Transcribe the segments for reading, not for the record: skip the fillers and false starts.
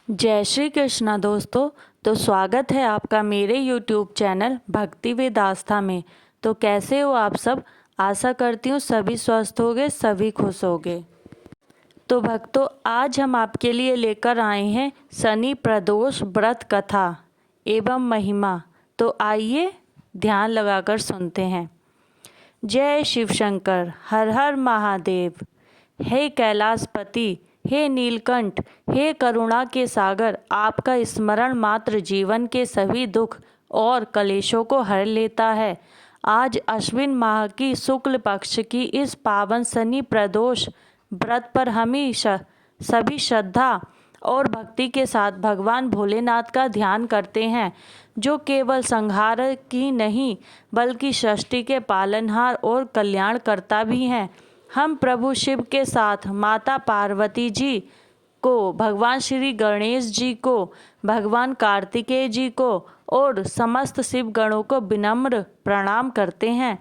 जय श्री कृष्णा दोस्तों। तो स्वागत है आपका मेरे YouTube चैनल भक्ति वेद आस्था में। तो कैसे हो आप सब? आशा करती हूँ सभी स्वस्थ होगे, सभी खुश होगे। तो भक्तों, आज हम आपके लिए लेकर आए हैं शनि प्रदोष व्रत कथा एवं महिमा। तो आइए ध्यान लगाकर सुनते हैं। जय शिव शंकर, हर हर महादेव। हे कैलाशपति, हे नीलकंठ, हे करुणा के सागर, आपका स्मरण मात्र जीवन के सभी दुख और कलेशों को हर लेता है। आज अश्विन माह की शुक्ल पक्ष की इस पावन शनि प्रदोष व्रत पर हमेशा सभी श्रद्धा और भक्ति के साथ भगवान भोलेनाथ का ध्यान करते हैं, जो केवल संहार की नहीं बल्कि सृष्टि के पालनहार और कल्याणकर्ता भी हैं। हम प्रभु शिव के साथ माता पार्वती जी को, भगवान श्री गणेश जी को, भगवान कार्तिकेय जी को और समस्त शिव गणों को विनम्र प्रणाम करते हैं।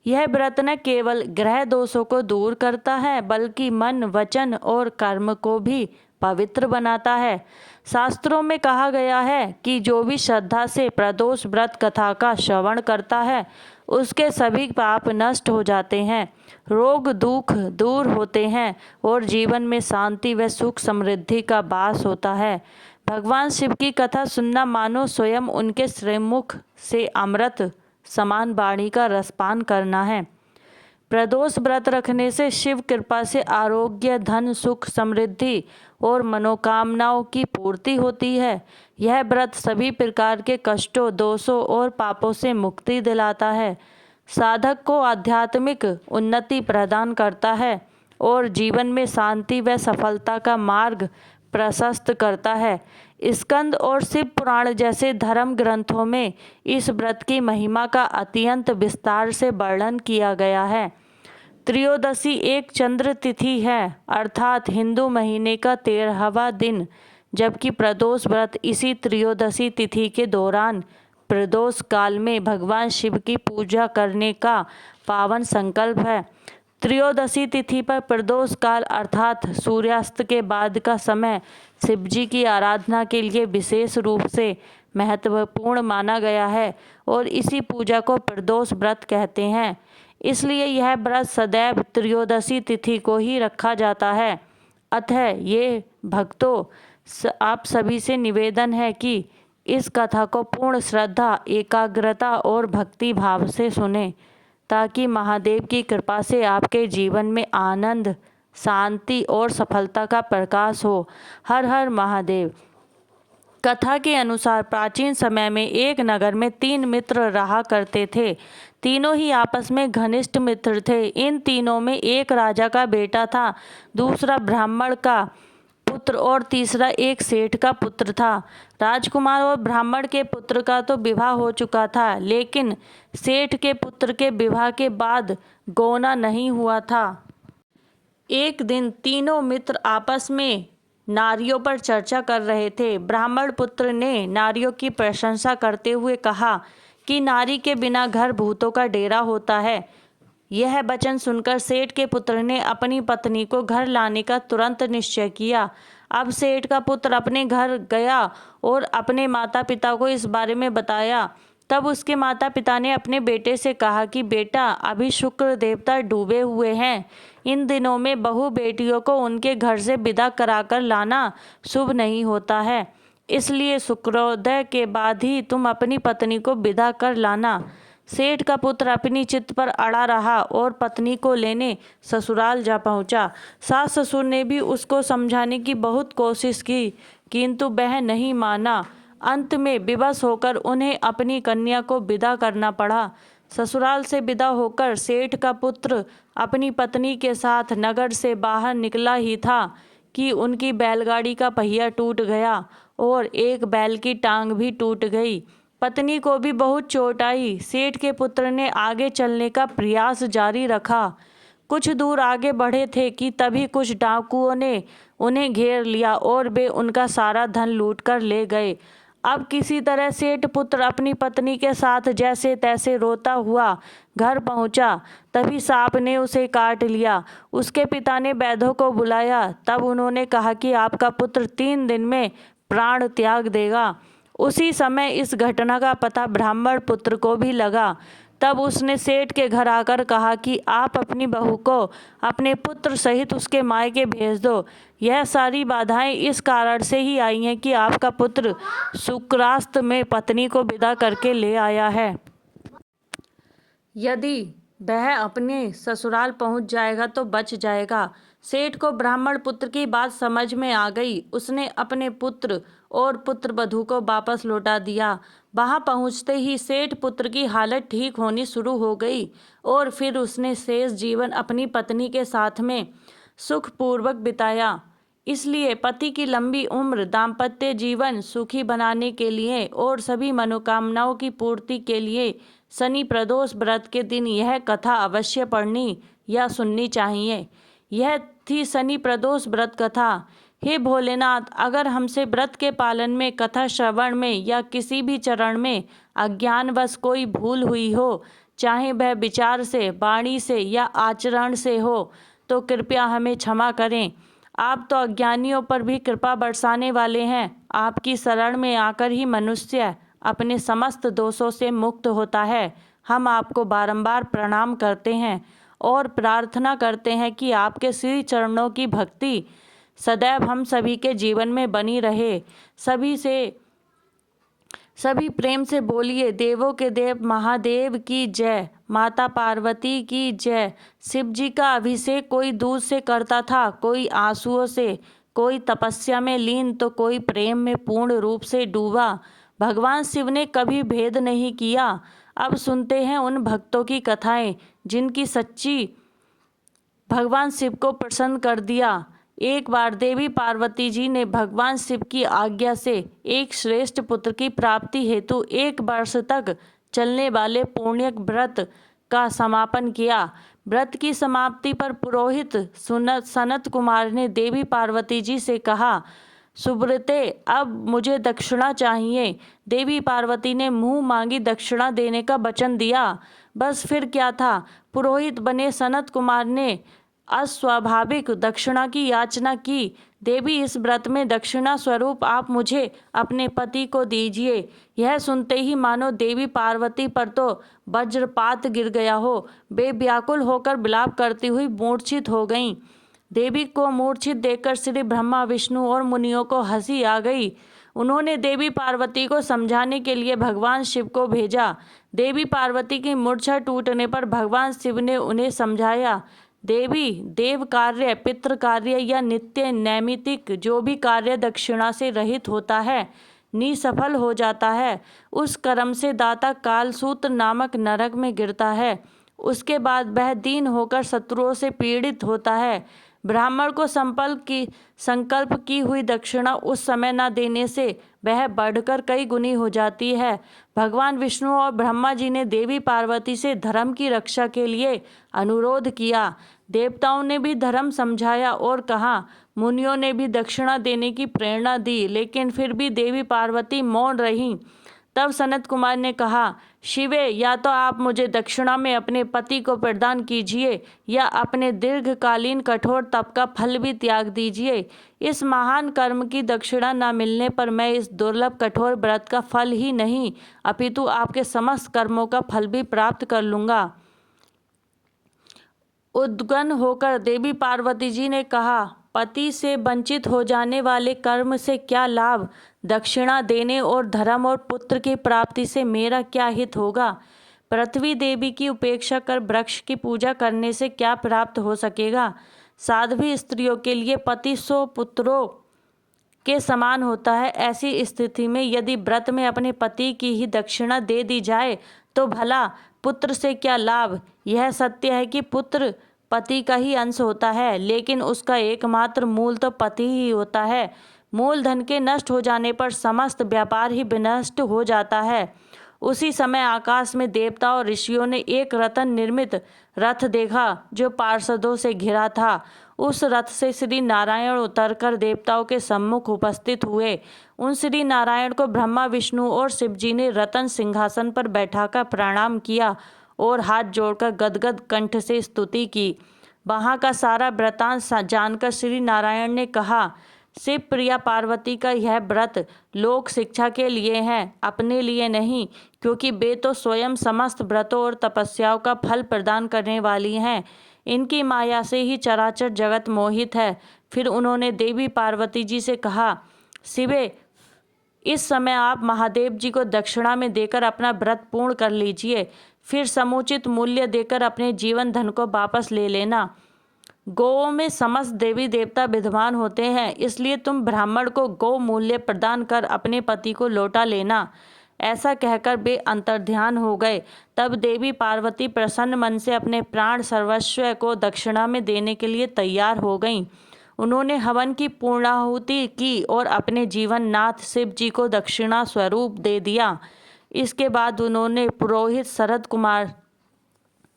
यह व्रत न केवल ग्रह दोषों को दूर करता है बल्कि मन, वचन और कर्म को भी पवित्र बनाता है। शास्त्रों में कहा गया है कि जो भी श्रद्धा से प्रदोष व्रत कथा का श्रवण करता है उसके सभी पाप नष्ट हो जाते हैं, रोग दुख दूर होते हैं और जीवन में शांति व सुख समृद्धि का वास होता है। भगवान शिव की कथा सुनना मानो स्वयं उनके श्रीमुख से अमृत समान वाणी का रसपान करना है। प्रदोष व्रत रखने से शिव कृपा से आरोग्य, धन, सुख, समृद्धि और मनोकामनाओं की पूर्ति होती है। यह व्रत सभी प्रकार के कष्टों, दोषों और पापों से मुक्ति दिलाता है, साधक को आध्यात्मिक उन्नति प्रदान करता है और जीवन में शांति व सफलता का मार्ग प्रशस्त करता है। स्कंद और शिव पुराण जैसे धर्म ग्रंथों में इस व्रत की महिमा का अत्यंत विस्तार से वर्णन किया गया है। त्रयोदशी एक चंद्र तिथि है, अर्थात हिंदू महीने का 13वां दिन, जबकि प्रदोष व्रत इसी त्रयोदशी तिथि के दौरान प्रदोष काल में भगवान शिव की पूजा करने का पावन संकल्प है। त्रयोदशी तिथि पर प्रदोष काल अर्थात सूर्यास्त के बाद का समय शिव जी की आराधना के लिए विशेष रूप से महत्वपूर्ण माना गया है और इसी पूजा को प्रदोष व्रत कहते हैं। इसलिए यह व्रत सदैव त्रयोदशी तिथि को ही रखा जाता है। अतः ये भक्तों, आप सभी से निवेदन है कि इस कथा को पूर्ण श्रद्धा, एकाग्रता और भक्ति भाव से सुने, ताकि महादेव की कृपा से आपके जीवन में आनंद, शांति और सफलता का प्रकाश हो। हर हर महादेव। कथा के अनुसार प्राचीन समय में एक नगर में 3 मित्र रहा करते थे। तीनों ही आपस में घनिष्ठ मित्र थे। इन तीनों में एक राजा का बेटा था, दूसरा ब्राह्मण का पुत्र और तीसरा एक सेठ का पुत्र था। राजकुमार और ब्राह्मण के पुत्र का तो विवाह हो चुका था, लेकिन सेठ के पुत्र के विवाह के बाद गौना नहीं हुआ था। एक दिन तीनों मित्र आपस में नारियों पर चर्चा कर रहे थे। ब्राह्मण पुत्र ने नारियों की प्रशंसा करते हुए कहा कि नारी के बिना घर भूतों का डेरा होता है। यह वचन सुनकर सेठ के पुत्र ने अपनी पत्नी को घर लाने का तुरंत निश्चय किया। अब सेठ का पुत्र अपने घर गया और अपने माता पिता को इस बारे में बताया। तब उसके माता पिता ने अपने बेटे से कहा कि बेटा, अभी शुक्र देवता डूबे हुए हैं। इन दिनों में बहू बेटियों को उनके घर से विदा कराकर लाना शुभ नहीं होता है, इसलिए शुक्रोदय के बाद ही तुम अपनी पत्नी को विदा कर लाना। सेठ का पुत्र अपनी चित्त पर अड़ा रहा और पत्नी को लेने ससुराल जा पहुंचा। सास ससुर ने भी उसको समझाने की बहुत कोशिश की, किंतु वह नहीं माना। अंत में विवश होकर उन्हें अपनी कन्या को विदा करना पड़ा। ससुराल से विदा होकर सेठ का पुत्र अपनी पत्नी के साथ नगर से बाहर निकला ही था कि उनकी बैलगाड़ी का पहिया टूट गया और एक बैल की टांग भी टूट गई। पत्नी को भी बहुत चोट आई। सेठ के पुत्र ने आगे चलने का प्रयास जारी रखा। कुछ दूर आगे बढ़े थे कि तभी कुछ डाकुओं ने उन्हें घेर लिया और वे उनका सारा धन लूट कर ले गए। अब किसी तरह सेठ पुत्र अपनी पत्नी के साथ जैसे तैसे रोता हुआ घर पहुंचा। तभी सांप ने उसे काट लिया। उसके पिता ने वैद्यों को बुलाया। तब उन्होंने कहा कि आपका पुत्र 3 दिन में प्राण त्याग देगा। उसी समय इस घटना का पता ब्राह्मण पुत्र को भी लगा। तब उसने सेठ के घर आकर कहा कि आप अपनी बहू को अपने पुत्र सहित उसके मायके भेज दो। यह सारी बाधाएं इस कारण से ही आई हैं कि आपका पुत्र शुक्रास्त में पत्नी को विदा करके ले आया है। यदि वह अपने ससुराल पहुंच जाएगा तो बच जाएगा। सेठ को ब्राह्मण पुत्र की बात समझ में आ गई। उसने अपने पुत्र और पुत्रवधू को वापस लौटा दिया। वहां पहुंचते ही सेठ पुत्र की हालत ठीक होनी शुरू हो गई और फिर उसने शेष जीवन अपनी पत्नी के साथ में सुखपूर्वक बिताया। इसलिए पति की लंबी उम्र, दाम्पत्य जीवन सुखी बनाने के लिए और सभी मनोकामनाओं की पूर्ति के लिए शनि प्रदोष व्रत के दिन यह कथा अवश्य पढ़नी या सुननी चाहिए। यह थी शनि प्रदोष व्रत कथा। हे भोलेनाथ, अगर हमसे व्रत के पालन में, कथा श्रवण में या किसी भी चरण में अज्ञानवश कोई भूल हुई हो, चाहे वह विचार से, वाणी से या आचरण से हो, तो कृपया हमें क्षमा करें। आप तो अज्ञानियों पर भी कृपा बरसाने वाले हैं। आपकी शरण में आकर ही मनुष्य अपने समस्त दोषों से मुक्त होता है। हम आपको बारंबार प्रणाम करते हैं और प्रार्थना करते हैं कि आपके श्री चरणों की भक्ति सदैव हम सभी के जीवन में बनी रहे। सभी प्रेम से बोलिए, देवों के देव महादेव की जय, माता पार्वती की जय। शिव जी का अभिषेक कोई दूध से करता था, कोई आंसुओं से, कोई तपस्या में लीन तो कोई प्रेम में पूर्ण रूप से डूबा। भगवान शिव ने कभी भेद नहीं किया। अब सुनते हैं उन भक्तों की कथाएं जिनकी सच्ची भगवान शिव को प्रसन्न कर दिया। एक बार देवी पार्वती जी ने भगवान शिव की आज्ञा से एक श्रेष्ठ पुत्र की प्राप्ति हेतु 1 वर्ष तक चलने वाले पुण्य व्रत का समापन किया। व्रत की समाप्ति पर पुरोहित सनत कुमार ने देवी पार्वती जी से कहा, सुब्रते, अब मुझे दक्षिणा चाहिए। देवी पार्वती ने मुंह मांगी दक्षिणा देने का वचन दिया। बस फिर क्या था, पुरोहित बने सनत कुमार ने अस्वाभाविक दक्षिणा की याचना की। देवी, इस व्रत में दक्षिणा स्वरूप आप मुझे अपने पति को दीजिए। यह सुनते ही मानो देवी पार्वती पर तो वज्रपात गिर गया हो। वे व्याकुल होकर विलाप करती हुई मूर्छित हो गईं। देवी को मूर्छित देखकर श्री ब्रह्मा, विष्णु और मुनियों को हंसी आ गई। उन्होंने देवी पार्वती को समझाने के लिए भगवान शिव को भेजा। देवी पार्वती की मूर्छा टूटने पर भगवान शिव ने उन्हें समझाया, देवी, देव कार्य, पितृ कार्य या नित्य नैमित्तिक जो भी कार्य दक्षिणा से रहित होता है, निसफल हो जाता है। उस कर्म से दाता कालसूत्र नामक नरक में गिरता है। उसके बाद वह दीन होकर शत्रुओं से पीड़ित होता है। ब्राह्मण को संकल्प की हुई दक्षिणा उस समय न देने से वह बढ़कर कई गुनी हो जाती है। भगवान विष्णु और ब्रह्मा जी ने देवी पार्वती से धर्म की रक्षा के लिए अनुरोध किया। देवताओं ने भी धर्म समझाया और कहा। मुनियों ने भी दक्षिणा देने की प्रेरणा दी, लेकिन फिर भी देवी पार्वती मौन रहीं। तब सनत कुमार ने कहा, शिवे, या तो आप मुझे दक्षिणा में अपने पति को प्रदान कीजिए या अपने दीर्घकालीन कठोर तप का फल भी त्याग दीजिए। इस महान कर्म की दक्षिणा न मिलने पर मैं इस दुर्लभ कठोर व्रत का फल ही नहीं अपितु आपके समस्त कर्मों का फल भी प्राप्त कर लूँगा। उद्विग्न होकर देवी पार्वती जी ने कहा, पति से वंचित हो जाने वाले कर्म से क्या लाभ? दक्षिणा देने और धर्म और पुत्र की प्राप्ति से मेरा क्या हित होगा? पृथ्वी देवी की उपेक्षा कर वृक्ष की पूजा करने से क्या प्राप्त हो सकेगा? साध्वी स्त्रियों के लिए पति 100 पुत्रों के समान होता है। ऐसी स्थिति में यदि व्रत में अपने पति की ही दक्षिणा दे दी जाए तो भला पुत्र से क्या लाभ? यह सत्य है कि पुत्र पति का ही अंश होता है, लेकिन उसका एकमात्र मूल तो पति ही होता है। मूलधन के नष्ट हो जाने पर समस्त व्यापार ही विनष्ट हो जाता है। उसी समय आकाश में देवता और ऋषियों ने एक रत्न निर्मित रथ देखा जो पार्षदों से घिरा था। उस रथ से श्री नारायण उतरकर देवताओं के सम्मुख उपस्थित हुए। उन श्री नारायण को ब्रह्मा, विष्णु और शिव जी ने रत्न सिंहासन पर बैठाकर प्रणाम किया और हाथ जोड़कर गदगद कंठ से स्तुति की। वहाँ का सारा वृतांत जानकर श्री नारायण ने कहा, शिव प्रिया पार्वती का यह व्रत लोक शिक्षा के लिए है, अपने लिए नहीं, क्योंकि वे तो स्वयं समस्त व्रतों और तपस्याओं का फल प्रदान करने वाली हैं। इनकी माया से ही चराचर जगत मोहित है। फिर उन्होंने देवी पार्वती जी से कहा, शिवे, इस समय आप महादेव जी को दक्षिणा में देकर अपना व्रत पूर्ण कर लीजिए, फिर समुचित मूल्य देकर अपने जीवन धन को वापस ले लेना। गौ में समस्त देवी देवता विद्यमान होते हैं, इसलिए तुम ब्राह्मण को गौ मूल्य प्रदान कर अपने पति को लौटा लेना। ऐसा कहकर वे अंतर्ध्यान हो गए। तब देवी पार्वती प्रसन्न मन से अपने प्राण सर्वस्व को दक्षिणा में देने के लिए तैयार हो गईं। उन्होंने हवन की पूर्णाहुति की और अपने जीवन नाथ शिव जी को दक्षिणा स्वरूप दे दिया। इसके बाद उन्होंने पुरोहित शरद कुमार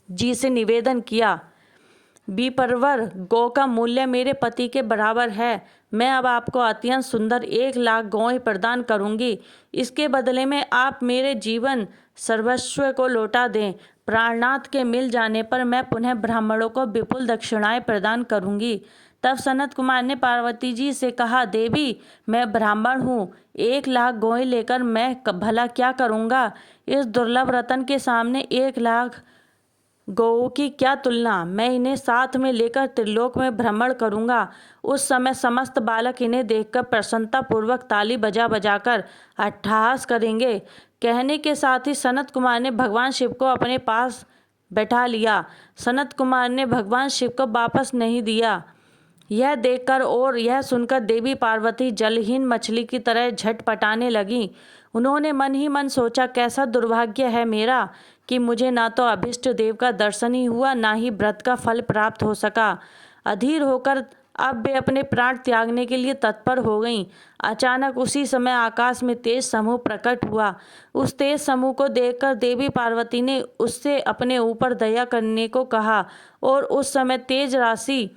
जी से निवेदन किया, विप्रवर, गौ का मूल्य मेरे पति के बराबर है। मैं अब आपको अत्यंत सुंदर 1,00,000 गौएं प्रदान करूंगी। इसके बदले में आप मेरे जीवन सर्वस्व को लौटा दें। प्राणनाथ के मिल जाने पर मैं पुनः ब्राह्मणों को विपुल दक्षिणाएं प्रदान करूंगी। तब सनत कुमार ने पार्वती जी से कहा, देवी, मैं ब्राह्मण हूँ, 1,00,000 गौएं लेकर मैं भला क्या करूँगा। इस दुर्लभ रतन के सामने 1,00,000 गौओं की क्या तुलना। मैं इन्हें साथ में लेकर त्रिलोक में भ्रमण करूंगा। उस समय समस्त बालक इन्हें देखकर प्रसन्नता पूर्वक ताली बजा बजाकर अट्टहास करेंगे। कहने के साथ ही सनत कुमार ने भगवान शिव को अपने पास बैठा लिया। सनत कुमार ने भगवान शिव को वापस नहीं दिया। यह देखकर और यह सुनकर देवी पार्वती जलहीन मछली की तरह झटपटाने लगी। उन्होंने मन ही मन सोचा, कैसा दुर्भाग्य है मेरा कि मुझे ना तो अभिष्ट देव का दर्शन ही हुआ, ना ही व्रत का फल प्राप्त हो सका। अधीर होकर अब वे अपने प्राण त्यागने के लिए तत्पर हो गईं। अचानक उसी समय आकाश में तेज समूह प्रकट हुआ। उस तेज समूह को देखकर देवी पार्वती ने उससे अपने ऊपर दया करने को कहा और उस समय तेज राशि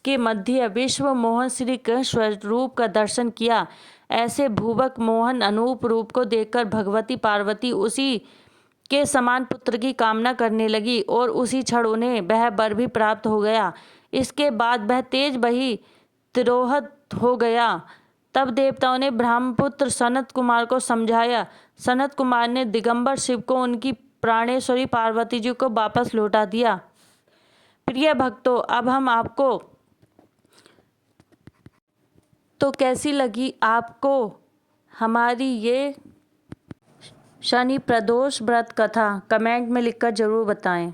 के मध्य विश्व मोहन श्री कृष्ण स्वरूप का दर्शन किया। ऐसे भुवक मोहन अनूप रूप को देखकर भगवती पार्वती उसी के समान पुत्र की कामना करने लगी और उसी क्षण उन्हें वह वर भी प्राप्त हो गया। इसके बाद वह तेज बही तिरोहित हो गया। तब देवताओं ने ब्रह्मपुत्र सनत कुमार को समझाया। सनत कुमार ने दिगंबर शिव को उनकी प्राणेश्वरी पार्वती जी को वापस लौटा दिया। प्रिय भक्तों, अब हम आपको तो कैसी लगी आपको हमारी ये शनि प्रदोष व्रत कथा, कमेंट में लिखकर जरूर बताएं।